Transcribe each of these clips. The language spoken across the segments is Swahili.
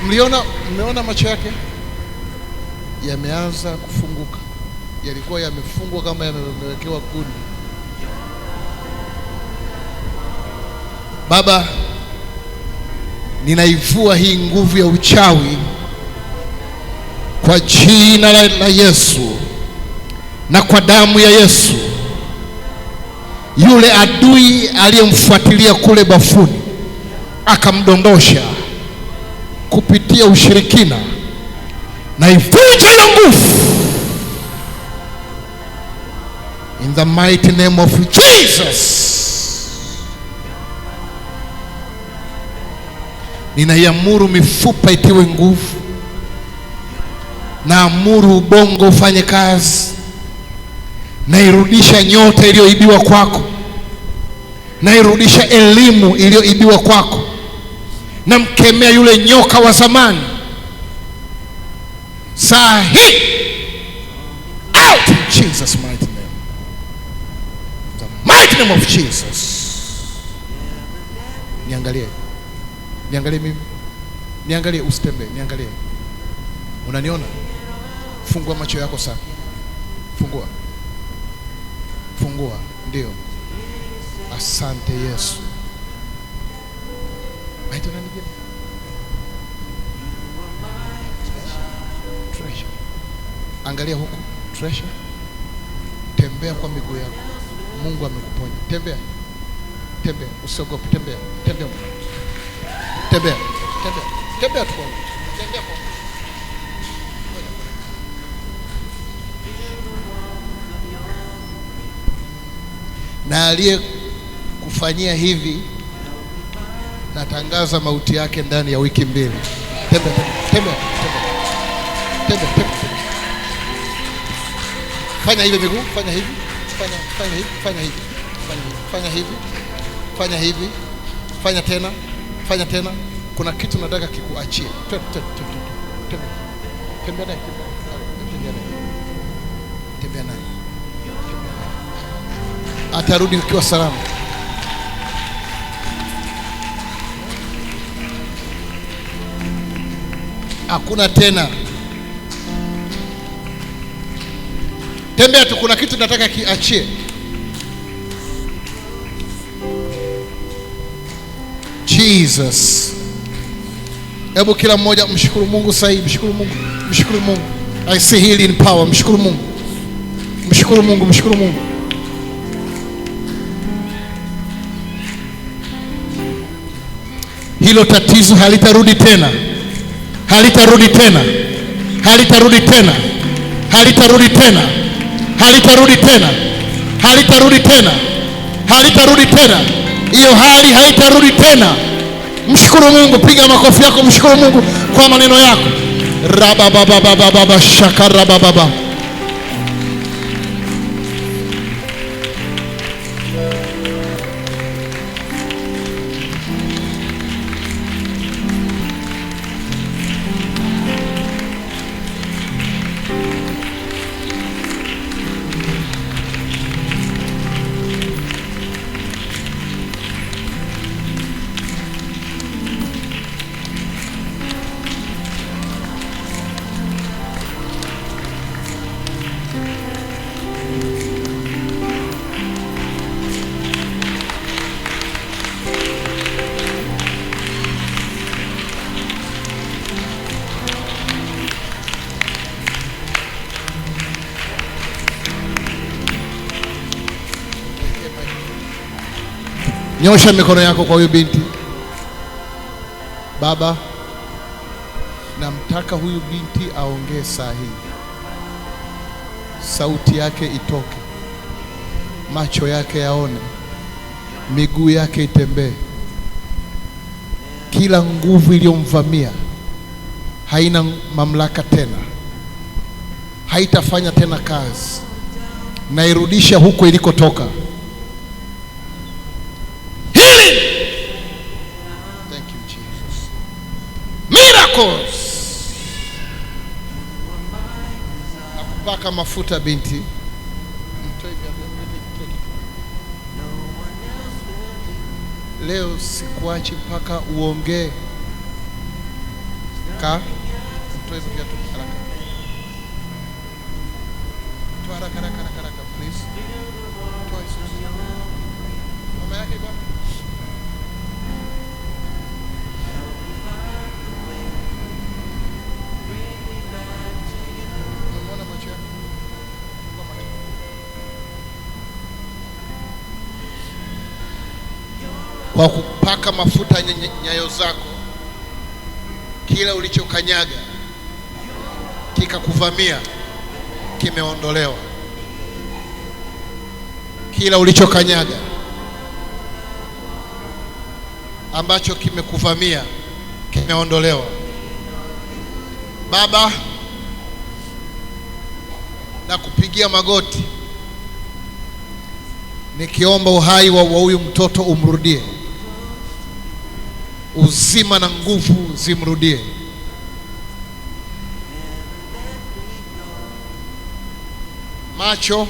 Mmeona macho yake yameanza kufunguka. Yalikuwa yamefungwa kama yamewekewa gundi. Baba, ninaivua hii nguvu ya uchawi kwa jina la Yesu na kwa damu ya Yesu. Yule adui aliyemfuatilia kule bafuni akamdondosha kupitia ushirikina, na ivunje hiyo nguvu in the mighty name of Jesus. Ninaiamuru mifupa itiwe nguvu, na amuru ubongo ufanye kazi, na irudisha nyota iliyoibiwa kwako, na irudisha elimu iliyoibiwa kwako, na mkemea yule nyoka wa zamani saa hii, out in Jesus mighty name, the mighty name of Jesus. Niangalie mimi, niangalie, usitembee, niangalie. Unaniona? Fungua macho yako sana. Fungua. Ndio. Asante Yesu. Aitana nini? Treasure. Angalia huku, treasure. Tembea kwa miguu yako. Mungu amekuponya. Tembea, usiogope, tembea tu. Tembea kwa. Na aliye kufanyia hivi, natangaza mauti yake ndani ya wiki 2. Tembea. Fanya hivi miguu, fanya hivi. Fanya tena. Kuna kitu nataka kikuachie. Tembea naye. Atarudi ukiwa salama. Hakuna tena. Tembea tu, kuna kitu nataka kiachie. Jesus. Hebu kila mmoja mshukuru Mungu sasa hivi, mshukuru Mungu. I see healing power. Mshukuru Mungu. Hilo tatizo halitarudi tena. Hiyo hali haitarudi tena. Mshukuru Mungu, piga makofi yako, mshukuru Mungu kwa maneno yako. Rabababababa shakarabababa. Nyosha mikono yako kwa huyu binti. Baba, namtaka huyu binti aongee saa hii. Sauti yake itoke, macho yake yaone, miguu yake itembee. Kila nguvu iliyomvamia haina mamlaka tena, haitafanya tena kazi. Nairudisha huko ilikotoka. Thank you Jesus. Miracles. Nakupaka mafuta binti. Leo sikuachi mpaka uongee. haraka. Toa hizo viatu haraka. Toa haraka please. Toa hizo. Mama yake bwana. Unaona macho yako? Kwa kupaka mafuta nyayo zako, kila ulichokanyaga kikakuvamia kimeondolewa. Kila ulichokanyaga ambacho kimekuvamia kimeondolewa. Baba, na kupigia magoti nikiomba uhai wa huyu mtoto umrudie, uzima na nguvu zimrudie. Macho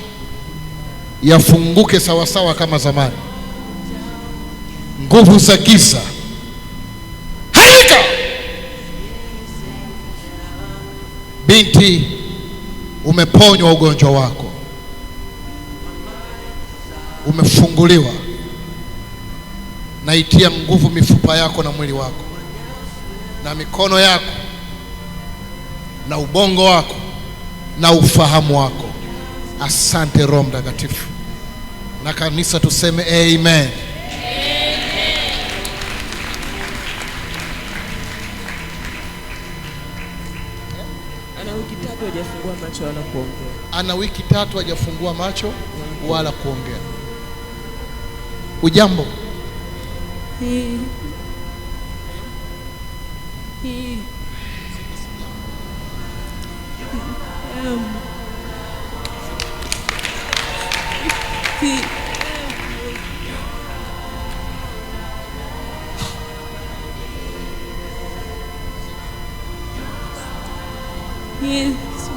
yafunguke sawasawa kama zamani. Nguvu za giza harika. Binti, umeponywa ugonjwa wako, umefunguliwa. Naitia nguvu mifupa yako na mwili wako na mikono yako na ubongo wako na ufahamu wako. Asante Roho Mtakatifu. Na kanisa tuseme amen. Ana wiki 3 hajafungua macho wala kuongea. Ana wiki 3 hajafungua macho wala kuongea. Ujambo? He yes.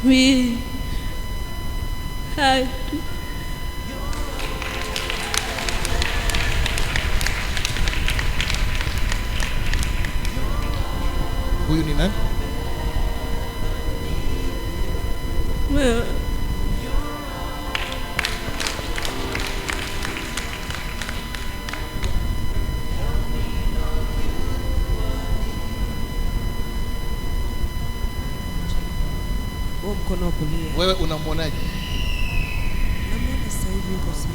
We had to. Huyu ni nani? Well, mkono wa kulia. Wewe unamwonaje? Namuona sasa hivi yuko sawa.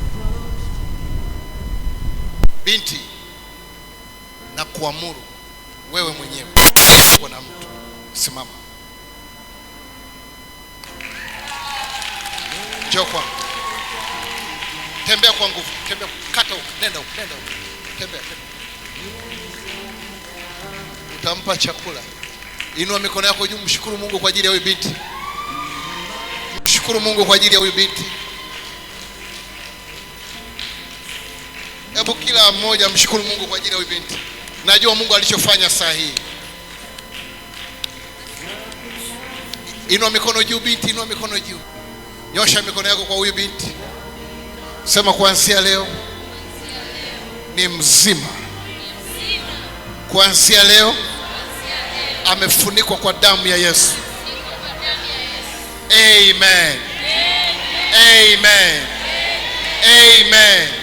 Binti, na kuamuru wewe mwenyewe kwa mtu, simama. Njoo kwangu. Tembea kwa nguvu. Tembea, kata huko, nenda huko, nenda huko. Tembea. Utampa chakula. Inua mikono yako juu, mshukuru Mungu kwa ajili ya huyu binti. Mshukuru Mungu kwa ajili ya huyu binti. Hebu kila mmoja mshukuru Mungu kwa ajili ya huyu binti. Najua Mungu alichofanya saa hii. Inua mikono juu binti, inua mikono juu. Nyosha mikono yako kwa huyu binti. Sema, kuanzia leo ni mzima. Kuanzia leo amefunikwa kwa damu ya Yesu. Amen. Amen. Amen.